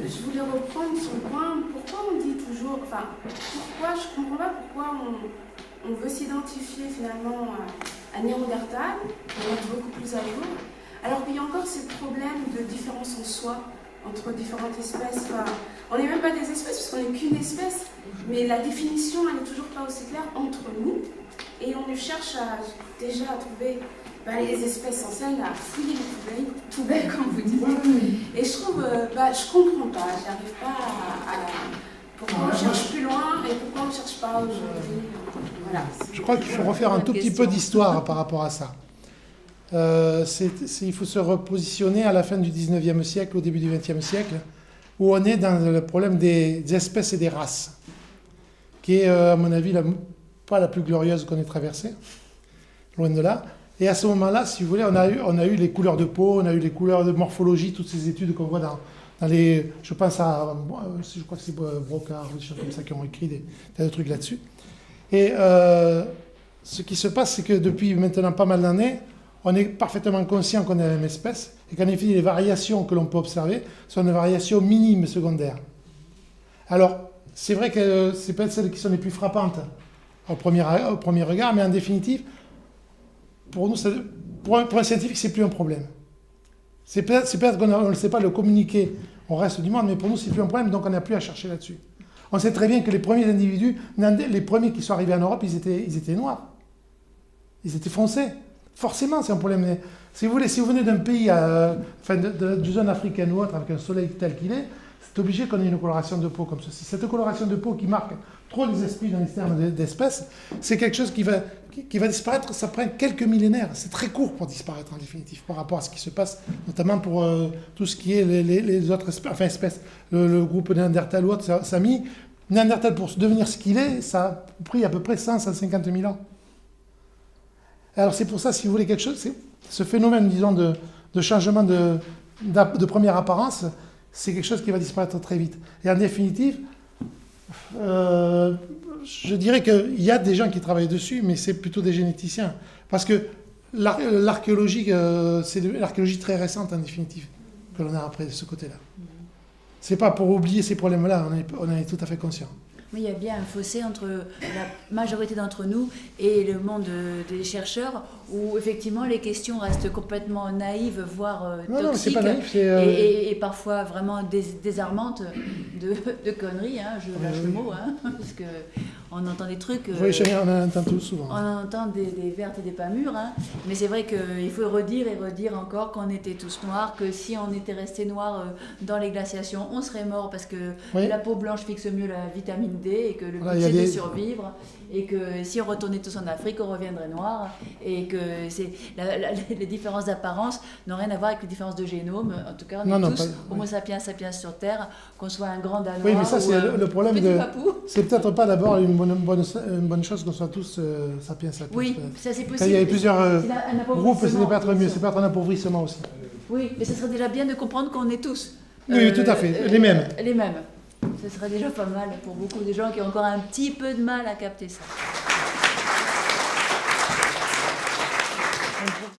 Je voulais reprendre son point. Pourquoi on dit toujours, je comprends pas pourquoi on veut s'identifier finalement à Néandertal, on est beaucoup plus à jour, alors qu'il y a encore ce problème de différence en soi entre différentes espèces. On n'est même pas des espèces parce qu'on n'est qu'une espèce, mais la définition elle n'est toujours pas aussi claire entre nous, et on cherche déjà à trouver les espèces anciennes, à fouiller les poubelles comme vous dites. Et je trouve, je comprends pas, j'arrive pas à pourquoi on cherche plus loin et pourquoi on ne cherche pas aujourd'hui. Voilà. Je crois qu'il faut refaire un tout petit peu d'histoire par rapport à ça. Il faut se repositionner à la fin du 19e siècle, au début du 20e siècle, où on est dans le problème des espèces et des races, qui est, à mon avis, pas la plus glorieuse qu'on ait traversée, loin de là. Et à ce moment-là, si vous voulez, on a eu les couleurs de peau, on a eu les couleurs de morphologie, toutes ces études qu'on voit dans les... Je pense à... Je crois que c'est Brocard, ou des choses comme ça qui ont écrit des tas de trucs là-dessus. Et ce qui se passe, c'est que depuis maintenant pas mal d'années, on est parfaitement conscient qu'on est la même espèce, et qu'en effet, les variations que l'on peut observer sont des variations minimes secondaires. Alors, c'est vrai que c'est peut-être celles qui sont les plus frappantes au premier regard, mais en définitive, pour nous, pour un scientifique, c'est plus un problème. C'est peut-être qu'on ne sait pas le communiquer au reste du monde, mais pour nous, c'est plus un problème, donc on n'a plus à chercher là-dessus. On sait très bien que les premiers individus, les premiers qui sont arrivés en Europe, ils étaient noirs. Ils étaient foncés. Forcément, c'est un problème. Si vous venez d'un pays, d'une zone africaine ou autre, avec un soleil tel qu'il est, c'est obligé qu'on ait une coloration de peau comme ceci. Cette coloration de peau qui marque trop les esprits dans les termes d'espèces, c'est quelque chose qui va disparaître. Ça prend quelques millénaires. C'est très court pour disparaître en définitive par rapport à ce qui se passe, notamment pour tout ce qui est les autres espèces. Le groupe Néandertal ou autre, ça a mis Néandertal pour devenir ce qu'il est, ça a pris à peu près 150 000 ans. Alors c'est pour ça, si vous voulez quelque chose, ce phénomène, disons, de changement de première apparence, c'est quelque chose qui va disparaître très vite. Et en définitive, je dirais qu'il y a des gens qui travaillent dessus, mais c'est plutôt des généticiens. Parce que l'archéologie, c'est l'archéologie très récente en définitive, que l'on a après de ce côté-là. C'est pas pour oublier ces problèmes-là, on est tout à fait conscient. Mais il y a bien un fossé entre la majorité d'entre nous et le monde des chercheurs, où effectivement les questions restent complètement naïves, voire toxiques, non, c'est pas naïf, et parfois vraiment désarmantes de conneries, je lâche le mot, parce qu'on entend des trucs... Oui, on en entend tout souvent. On entend des vertes et des pas mûres, mais c'est vrai qu'il faut redire et redire encore qu'on était tous noirs, que si on était resté noirs dans les glaciations, on serait mort parce que la peau blanche fixe mieux la vitamine D, et que le but c'est de survivre, et que si on retournait tous en Afrique, on reviendrait noir, et que les différences d'apparence n'ont rien à voir avec les différences de génome. En tout cas, on est tous Homo sapiens sapiens sur Terre, qu'on soit un grand Danois. Oui, mais ça, c'est le problème de. Papou. C'est peut-être pas d'abord une bonne chose qu'on soit tous sapiens sapiens. Oui, ça c'est possible. Quand il y avait plusieurs groupes, c'est peut-être mieux, c'est peut-être un appauvrissement aussi. Oui, mais ce serait déjà bien de comprendre qu'on est tous. Oui, tout à fait, les mêmes. Les mêmes. Ce serait déjà pas mal pour beaucoup de gens qui ont encore un petit peu de mal à capter ça.